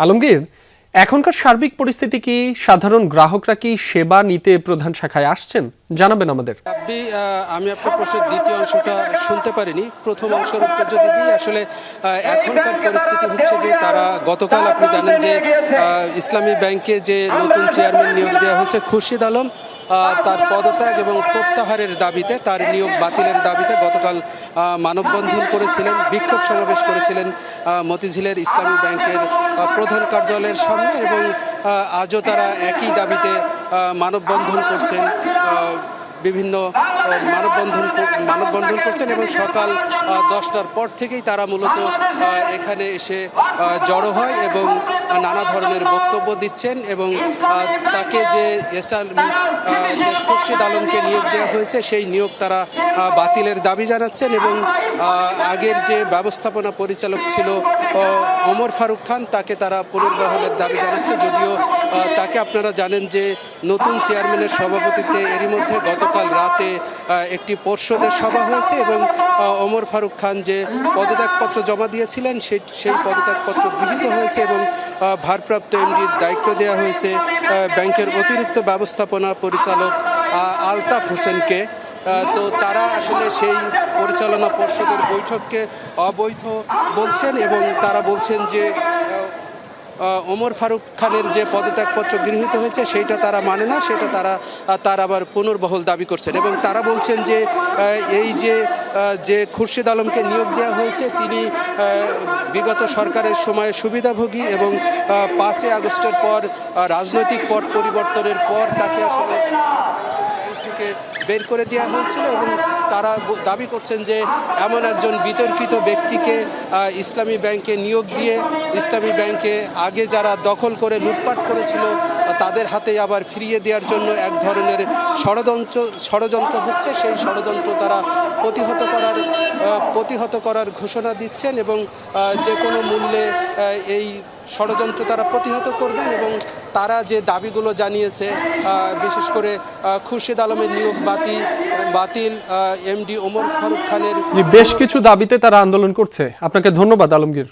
আলমগীর, এখনকার সার্বিক পরিস্থিতি কি? সাধারণ গ্রাহকরা কি সেবা নিতে প্রধান শাখায় আসছেন? জানাবেন আমাদের। আমি আপনার প্রশ্নের দ্বিতীয় অংশটা শুনতে পারিনি। প্রথম অংশের উত্তর যদি দিই, আসলে এখনকার পরিস্থিতি হচ্ছে যে তারা গতকাল আপনি জানেন যে ইসলামী ব্যাংকে যে নতুন চেয়ারম্যান নিয়োগ দেওয়া হয়েছে খুরশিদ আলম, তার পদত্যাগ এবং প্রত্যাহারের দাবিতে, তার নিয়োগ বাতিলের দাবিতে গতকাল মানববন্ধন করেছিলেন, বিক্ষোভ সমাবেশ করেছিলেন মতিঝিলের ইসলামী ব্যাংকের প্রধান কার্যালয়ের সামনে, এবং আজও তারা একই দাবিতে মানববন্ধন করছেন, বিভিন্ন মানববন্ধন করছেন, এবং সকাল 10টার পর থেকেই তারা মূলত এখানে এসে জড়ো হয় এবং নানা ধরনের বক্তব্য দিচ্ছেন, এবং তাকে যে খুরশিদ আলমকে নিয়োগ দেওয়া হয়েছে সেই নিয়োগ তারা বাতিলের দাবি জানাচ্ছেন, এবং আগের যে ব্যবস্থাপনা পরিচালক ছিল ওমর ফারুক খান, তাকে তারা পুনর্বহালের দাবি জানাচ্ছে। যদিও তাকে আপনারা জানেন যে নতুন চেয়ারম্যানের সভাপতিত্বে এরই মধ্যে গতকাল রাতে একটি পর্ষদের সভা হয়েছে, এবং ওমর ফারুক খান যে পদত্যাগপত্র জমা দিয়েছিলেন সেই পদত্যাগপত্র গৃহীত হয়েছে, এবং ভারপ্রাপ্ত এমডির দায়িত্ব দেওয়া হয়েছে ব্যাংকের অতিরিক্ত ব্যবস্থাপনা পরিচালক আলতাফ হোসেনকে। তো তারা আসলে সেই পরিচালনা পর্ষদের বৈঠককে অবৈধ বলছেন, এবং তারা বলছেন যে ওমর ফারুক খানের যে পদত্যাগপত্র গৃহীত হয়েছে সেইটা তারা মানে না, সেটা তার আবার পুনর্বহাল দাবি করছেন, এবং তারা বলছেন যে এই যে খুরশিদ আলমকে নিয়োগ দেওয়া হয়েছে তিনি বিগত সরকারের সময়ে সুবিধাভোগী, এবং 5 আগস্টের পর রাজনৈতিক পট পরিবর্তনের পর তাকে আসলে থেকে বের করে দেওয়া হয়েছিল, এবং তারা দাবি করছেন যে এমন একজন বিতর্কিত ব্যক্তিকে ইসলামী ব্যাংকে নিয়োগ দিয়ে ইসলামী ব্যাংকে আগে যারা দখল করে লুটপাট করেছিল তাদের হাতে আবার ফিরিয়ে দেওয়ার জন্য এক ধরনের ষড়যন্ত্র হচ্ছে। সেই ষড়যন্ত্র তারা প্রতিহত করার ঘোষণা দিচ্ছেন, এবং যে কোনো মূল্যে এই ষড়যন্ত্র তারা প্রতিহত করবেন, এবং তারা যে দাবিগুলো জানিয়েছে, বিশেষ করে খুরশিদ আলমের নিয়োগ বাতিল, এমডি ওমর ফারুক খানের বেশ কিছু দাবিতে তারা আন্দোলন করছে। আপনাকে ধন্যবাদ আলমগীর।